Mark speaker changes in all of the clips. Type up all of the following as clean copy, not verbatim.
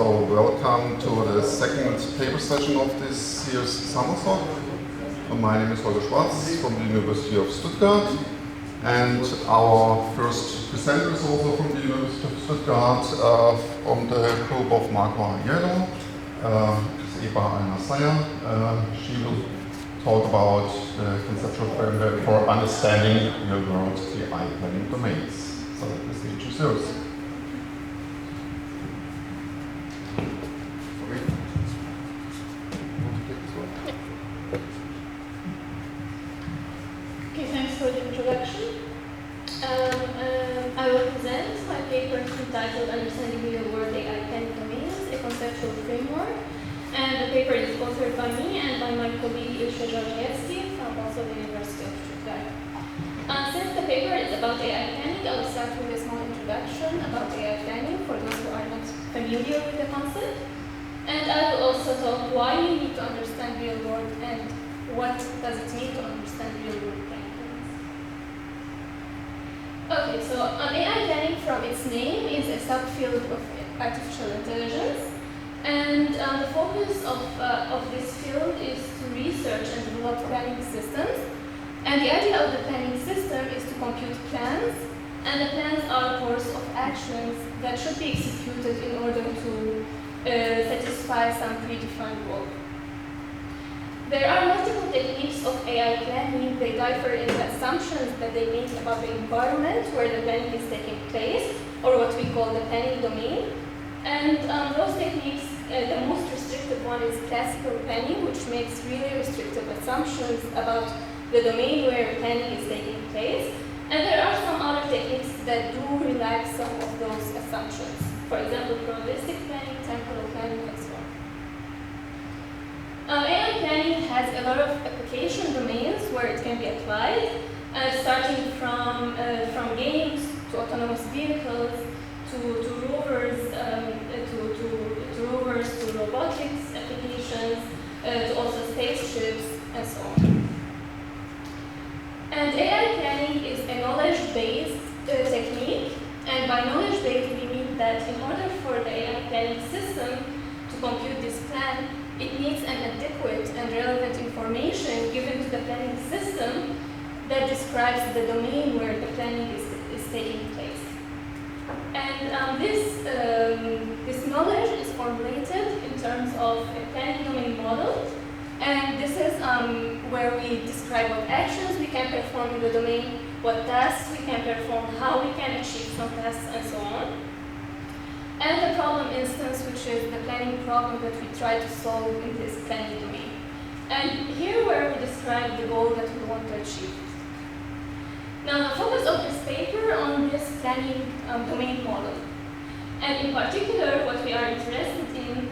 Speaker 1: So welcome to the second paper session of this year's SummerSOC. My name is Ilche Georgievski from the University of Stuttgart, and our first presenter is also from the University of Stuttgart, from the group of Marco Aiello, Ebaa Alnazer. She will talk about the conceptual framework for understanding real-world AI planning domains. So the stage is yours.
Speaker 2: Okay, thanks for the introduction. I will present my paper entitled Understanding Real-World AI Planning Domains, a Conceptual Framework. And the paper is authored by me and by my colleague Ilche Georgievski from also the University of Stuttgart. Since the paper is about AI planning, I will start with a small introduction about AI planning for those who are not familiar with the concept. And I will also talk why we need to understand real world and what does it mean to understand real world planning. Okay, so AI planning from its name is a subfield of artificial intelligence. And the focus of this field is to research and develop planning systems. And the idea of the planning system is to compute plans, and the plans are a course of actions that should be executed in order to satisfy some predefined goal. There are multiple techniques of AI planning. They differ in the assumptions that they make about the environment where the planning is taking place, or what we call the planning domain. And those techniques, the most restrictive one is classical planning, which makes really restrictive assumptions about the domain where planning is taking place. And there are some other techniques that do relax some of those assumptions. For example, probabilistic planning, temporal planning, and so on. AI planning has a lot of application domains where it can be applied, starting from games to autonomous vehicles, to rovers, to robotics applications, to also spaceships, and so on. And AI planning is a knowledge-based technique, and by knowledge-based we mean that in order for the AI planning system to compute this plan, it needs an adequate and relevant information given to the planning system that describes the domain where the planning is taking place. And this knowledge is formulated in terms of a planning domain model. And this is where we describe what actions we can perform in the domain, what tasks we can perform, how we can achieve some tasks, and so on. And the problem instance, which is the planning problem that we try to solve in this planning domain. And here where we describe the goal that we want to achieve. Now, the focus of this paper on this planning domain model. And in particular, what we are interested in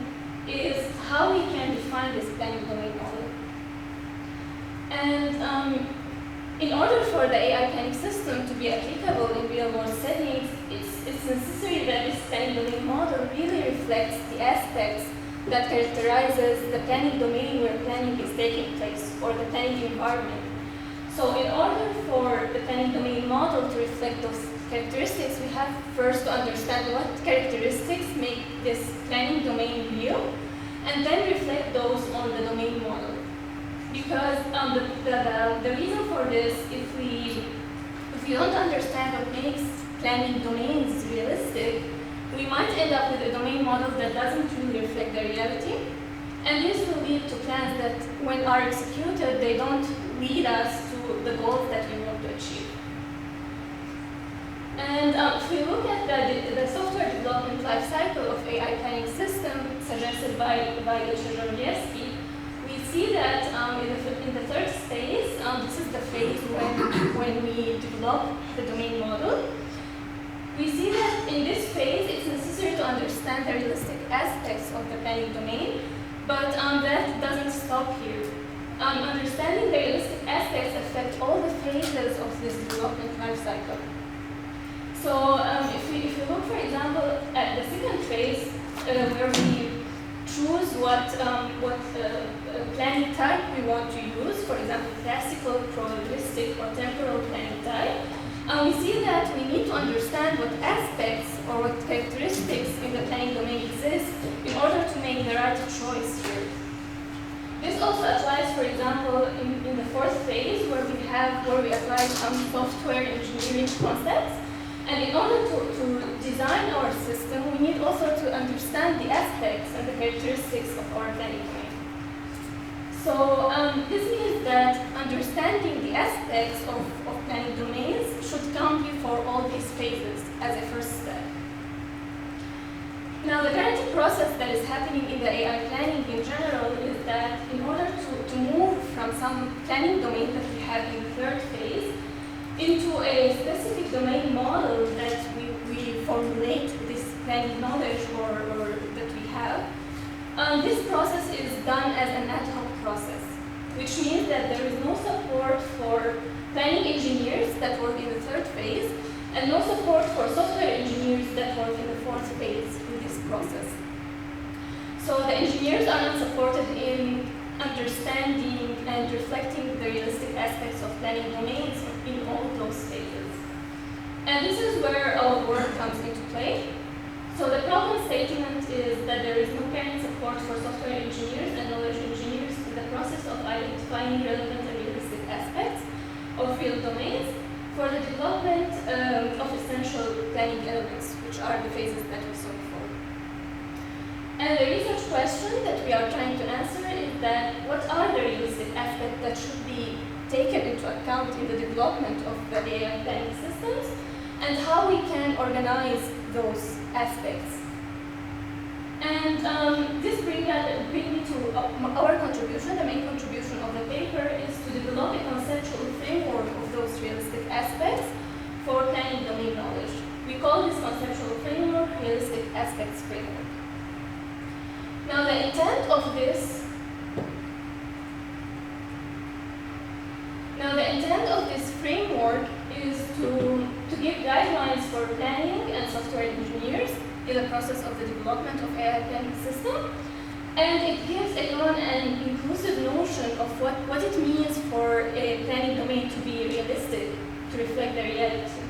Speaker 2: is how we can define this planning domain model. And in order for the AI planning system to be applicable in real-world settings, it's necessary that this planning domain model really reflects the aspects that characterizes the planning domain where planning is taking place, or the planning environment. So in order for the planning domain model to reflect those characteristics, we have first to understand what characteristics make this planning domain real, and then reflect those on the domain model. Because the reason for this, if we don't understand what makes planning domains realistic, we might end up with a domain model that doesn't really reflect the reality. And this will lead to plans that, when are executed, they don't lead us to the goals that we want to achieve. And if we look at the software development lifecycle of AI planning system suggested by Ilche Georgievski, we see that in the third phase, this is the phase when we develop the domain model. We see that in this phase, it's necessary to understand the realistic aspects of the planning domain, but that doesn't stop here. Understanding the realistic aspects affect all the phases of this development lifecycle. So if we look, for example, at the second phase, where we choose what planning type we want to use, for example, classical, probabilistic, or temporal planning type, we see that we need to understand what aspects or what characteristics in the planning domain exist in order to make the right choice here. This also applies, for example, in the fourth phase where we apply some software engineering concepts. And in order to design our system, we need also to understand the aspects and the characteristics of our planning domain. So this means that understanding the aspects of planning domains should come before all these phases as a first step. Now, the current process that is happening in the AI planning in general is that in order to move from some planning domain that we have in the third phase into a specific domain model that we formulate this planning knowledge or that we have, this process is done as an ad hoc process, which means that there is no support for planning engineers that work in the third phase and no support for software engineers that work in the fourth phase in this process. So the engineers are not supported in understanding and reflecting the realistic aspects of planning domains in all those phases. And this is where our work comes into play. So the problem statement is that there is no current support for software engineers and knowledge engineers in the process of identifying relevant and realistic aspects of field domains for the development of essential planning elements, which are the phases that we saw before. And the research question that we are trying to answer is that what are the realistic aspects that should be taken into account in the development of the AI planning systems, and how we can organize those aspects. And this brings me to our contribution. The main contribution of the paper is to develop a conceptual framework of those realistic aspects for planning domain knowledge. We call this conceptual framework Realistic Aspects Framework. Now, the intent of this framework is to give guidelines for planning and software engineers in the process of the development of AI planning system, and it gives a common and inclusive notion of what it means for a planning domain to be realistic, to reflect the reality.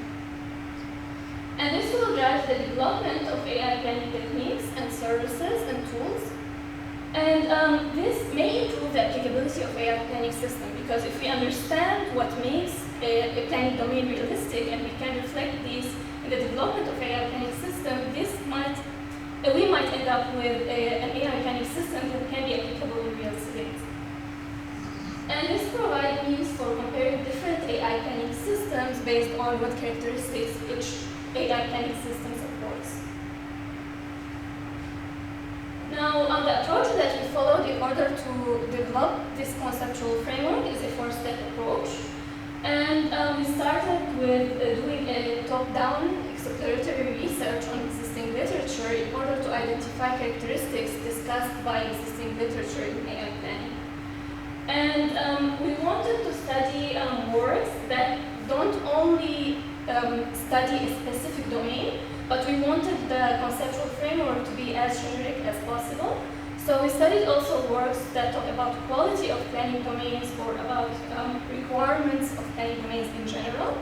Speaker 2: And this will drive the development of AI planning techniques and services and tools. And this may improve the applicability of AI planning system, because if we understand what makes a planning domain realistic and we can reflect these in the development of AI planning system, we might end up with an AI planning system that can be applicable in real settings. And this provides means for comparing different AI planning systems based on what characteristics each AI planning system supports. Now, the approach that we followed in order to develop this conceptual framework is a four-step approach. And we started with doing a top-down exploratory research on existing literature in order to identify characteristics discussed by existing literature in AI planning. And we wanted to study works that don't only study a specific domain, but we wanted the conceptual framework to be as generic as possible. So we studied also works that talk about quality of planning domains or about requirements of planning domains in general.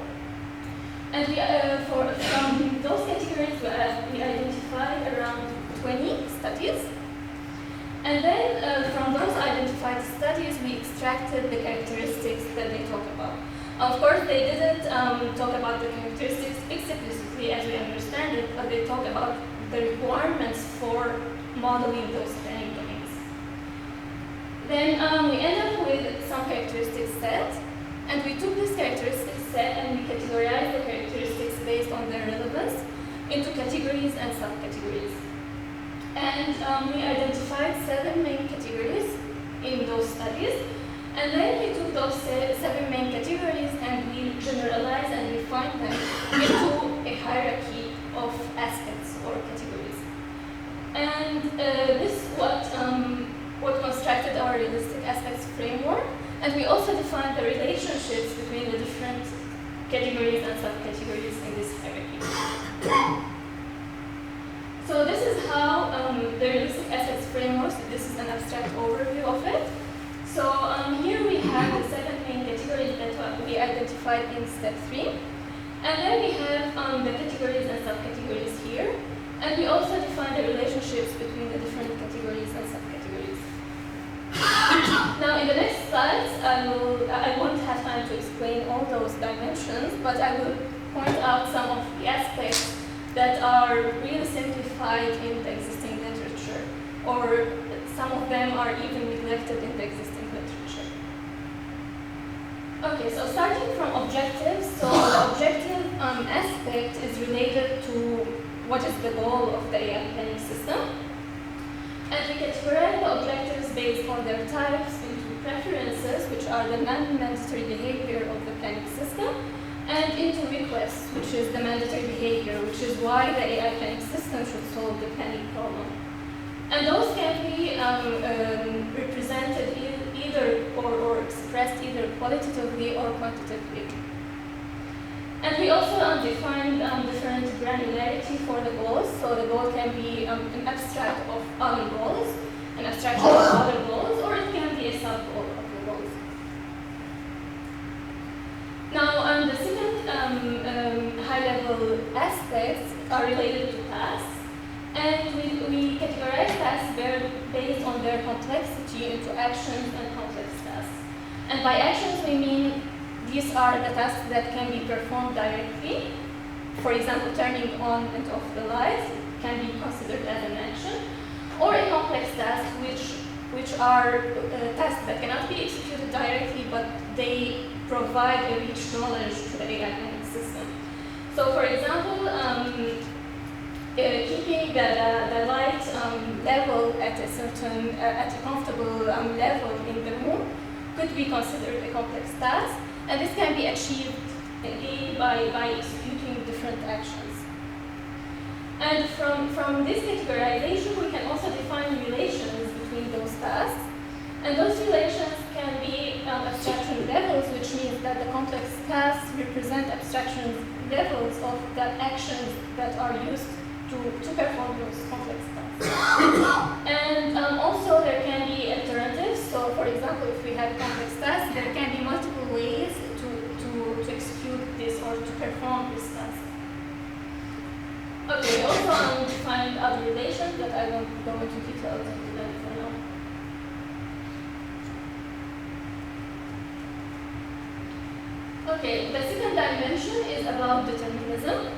Speaker 2: And from those categories, we identified around 20 studies. And then from those identified studies, we extracted the characteristics that they talk about. Of course, they didn't talk about the characteristics explicitly as we understand it, but they talk about the requirements for modeling those planning domains. Then we end up with some characteristics set, and we took this characteristics set and we categorized the characteristics based on their relevance into categories and subcategories. And we identified 7 main categories in those studies, and then we took those 7 main categories and we generalized and refined them into a hierarchy of aspects or categories. And this is what constructed our realistic aspects framework. And we also defined the relationships between the different categories and subcategories in this hierarchy. So this is how the realistic aspects framework, this is an abstract overview of it. So here we have the 7 main categories that we identified in step 3. And then we have the categories and subcategories here. And we also define the relationships between the different categories and subcategories. Now, in the next slides, I won't have time to explain all those dimensions, but I will point out some of the aspects that are really simplified in the existing literature, or some of them are even neglected in the existing literature. Okay, so starting from objectives, so the objective aspect is related to what is the goal of the AI planning system. And we categorize the objectives based on their types into preferences, which are the non-mandatory behavior of the planning system, and into requests, which is the mandatory behavior, which is why the AI planning system should solve the planning problem. And those can be represented either or expressed either qualitatively or quantitatively. And we also define different granularity for the goals. So the goal can be an abstract of other goals, an abstraction of other goals, or it can be a sub-goal of the goals. Now, the second high-level aspects are related to tasks. And we categorize tasks based on their complexity into actions and complex tasks. And by actions, we mean these are the tasks that can be performed directly. For example, turning on and off the lights can be considered as an action. Or a complex task, which are tasks that cannot be executed directly, but they provide a rich knowledge to the AI planning system. So, for example, keeping the light level at a certain, at a comfortable level in the room could be considered a complex task, and this can be achieved again by executing different actions. And from this categorization, we can also define relations between those tasks, and those relations can be abstraction levels, which means that the complex tasks represent abstraction levels of the actions that are used to perform those complex tasks. And also there can be alternatives. So for example, if we have complex tasks, there can be multiple ways to execute this or to perform this task. Okay, also define other relations, but I won't go into details into that for now. Okay, the second dimension is about determinism.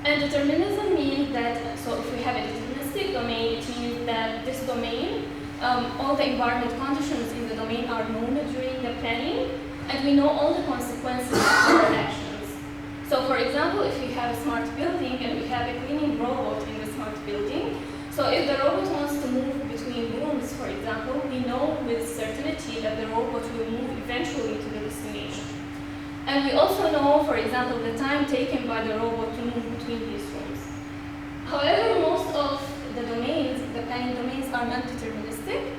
Speaker 2: And determinism means that, so if we have a deterministic domain, it means that this domain, all the environment conditions in the domain are known during the planning, and we know all the consequences of our actions. So for example, if we have a smart building and we have a cleaning robot in the smart building, so if the robot wants to move between rooms, for example, we know with certainty that the robot will move eventually to the destination. And we also know, for example, the time taken by the robot to move between these rooms. However, most of the domains, the planning domains, are non-deterministic,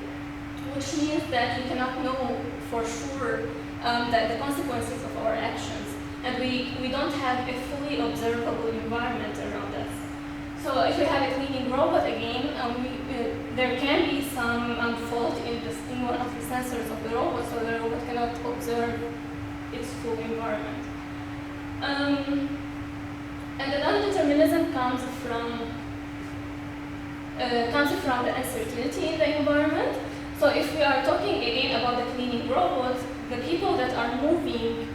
Speaker 2: which means that we cannot know for sure that the consequences of our actions. And we don't have a fully observable environment around us. So if we have a cleaning robot again, there can be some fault in one of the sensors of the robot, so the robot cannot observe its full environment. And the non-determinism comes from the uncertainty in the environment. So if we are talking again about the cleaning robot, the people that are moving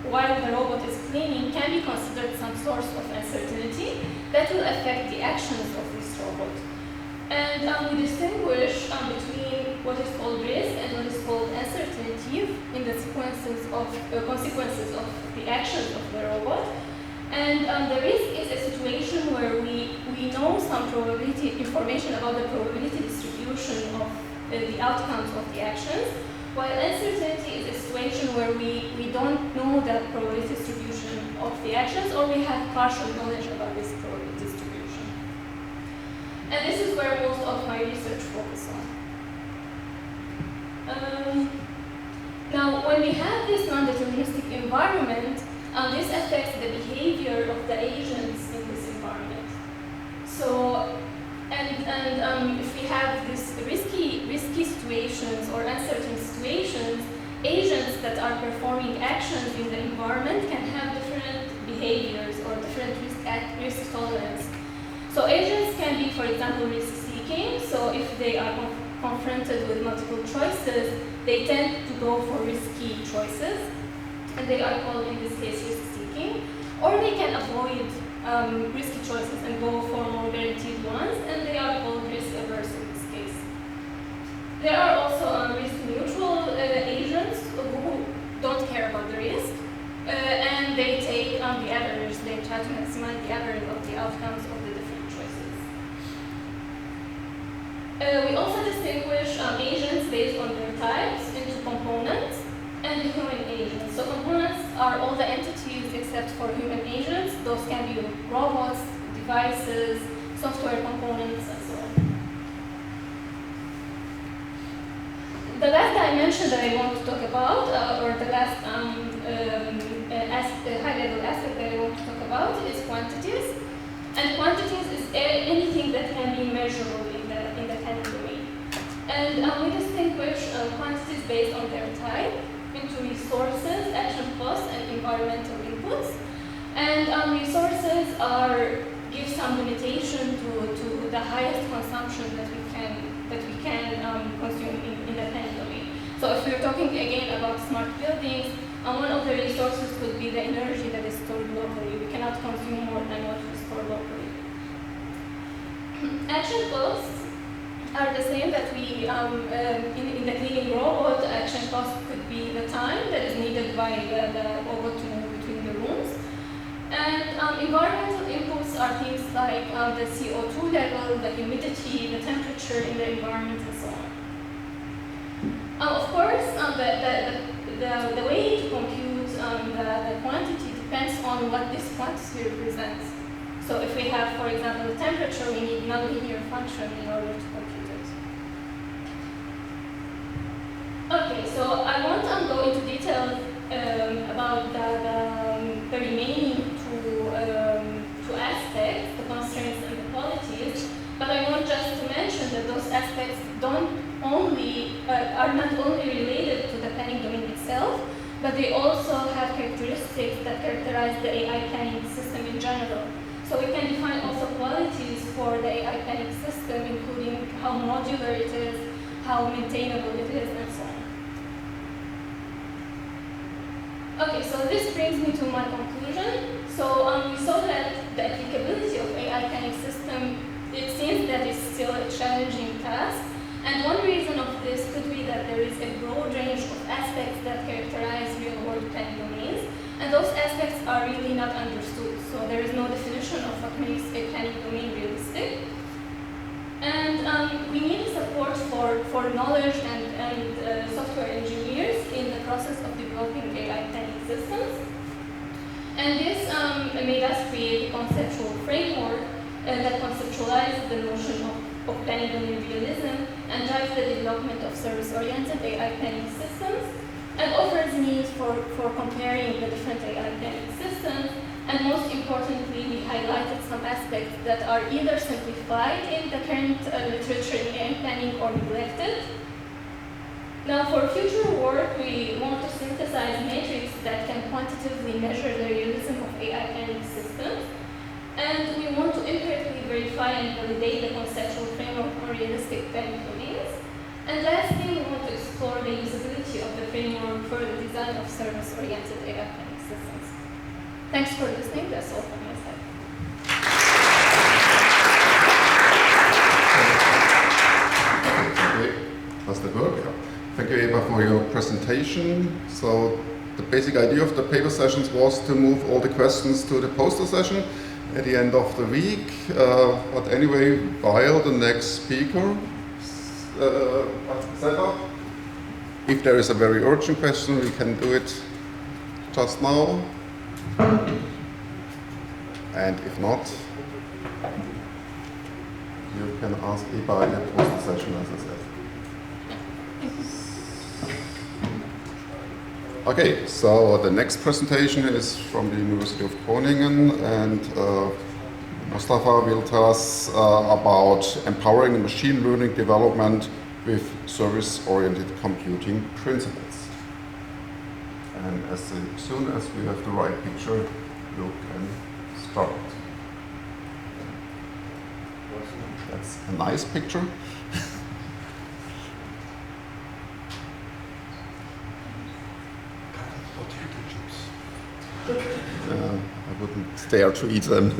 Speaker 2: while the robot is cleaning can be considered some source of uncertainty that will affect the actions of this robot. And we distinguish between what is called risk and what is called uncertainty in the consequences of the actions of the robot. And the risk is a situation where we know some probability information about the probability distribution of the outcomes of the actions, while uncertainty is a situation where we don't know the probability distribution of the actions, or we have partial knowledge about this probability distribution. And this is where most of my research focuses on. Now, when we have this non-deterministic environment, this affects the behavior of the agents in this environment. So, and if we have these risky situations or uncertain situations, agents that are performing actions in the environment can have different behaviors risk tolerance. So agents can be, for example, risk-seeking. So if they are confronted with multiple choices, they tend to go for risky choices, and they are called, in this case, risk-seeking. Or they can avoid risky choices and go for more guaranteed ones, and they are called risk-averse in this case. There are also risk-neutral agents who don't care about the risk, and they take the average. They try to maximize the average of the outcomes of the different choices. We also distinguish agents based on their types into components and human agents. So components are all the entities except for human agents. Those can be robots, devices, software components, and so on. The last dimension that I want to talk about, or the last high-level aspect that I want to talk about, is quantities. And quantities is anything that can be measurable in the time domain. And we distinguish quantities based on their type into resources, action costs, and environmental inputs. And resources give some limitation to the highest consumption that we can consume in the time domain. So if we're talking again about smart buildings, one of the resources could be the energy that is stored locally. We cannot consume more than what we store locally. Action costs are the same that we, in the cleaning robot, action cost could be the time that is needed by the robot to move between the rooms. And environmental inputs are things like the CO2 level, the humidity, the temperature in the environment, and so on. Of course, the way to compute the quantity depends on what this quantity represents. So if we have, for example, the temperature, we need nonlinear function in order to compute it. Okay, so I won't go into detail about the remaining two aspects, the constraints and the qualities, but I want just to mention that those aspects are not only related to the planning domain itself, but they also have characteristics that characterize the AI planning system in general. So we can define also qualities for the AI planning system, including how modular it is, how maintainable it is, and so on. Okay, so this brings me to my conclusion. So we saw that the applicability of AI planning system, it seems that it's still a challenging task. And one reason of this could be that there is a broad range of aspects that characterize real-world planning domains, and those aspects are really not understood. So there is no definition of what makes a planning domain realistic. And we need support for knowledge and software engineers in the process of developing AI planning systems. And this made us create a conceptual framework that conceptualizes the notion of planning domain realism and drives the development of service-oriented AI planning systems, and offers means for comparing the different AI planning systems. And most importantly, we highlighted some aspects that are either simplified in the current literature in AI planning or neglected. Now, for future work, we want to synthesize metrics that can quantitatively measure the realism of AI planning systems. And we want to empirically verify and validate the conceptual framework on realistic planning domains. And lastly, we want to explore the usability of the framework for the design of service-oriented AI planning systems. Thanks for listening. That's all from my side.
Speaker 1: Okay, does that work? Thank you, Ebaa, for your presentation. So the basic idea of the paper sessions was to move all the questions to the poster session at the end of the week. But anyway, while the next speaker set up, if there is a very urgent question, we can do it just now. And if not, you can ask Ebaa in the poster session, as I said. Okay, so the next presentation is from the University of Groningen, and Mustafa will tell us about empowering machine learning development with service-oriented computing principles. And as soon as we have the right picture, you can start. a nice picture. I wouldn't dare to eat them.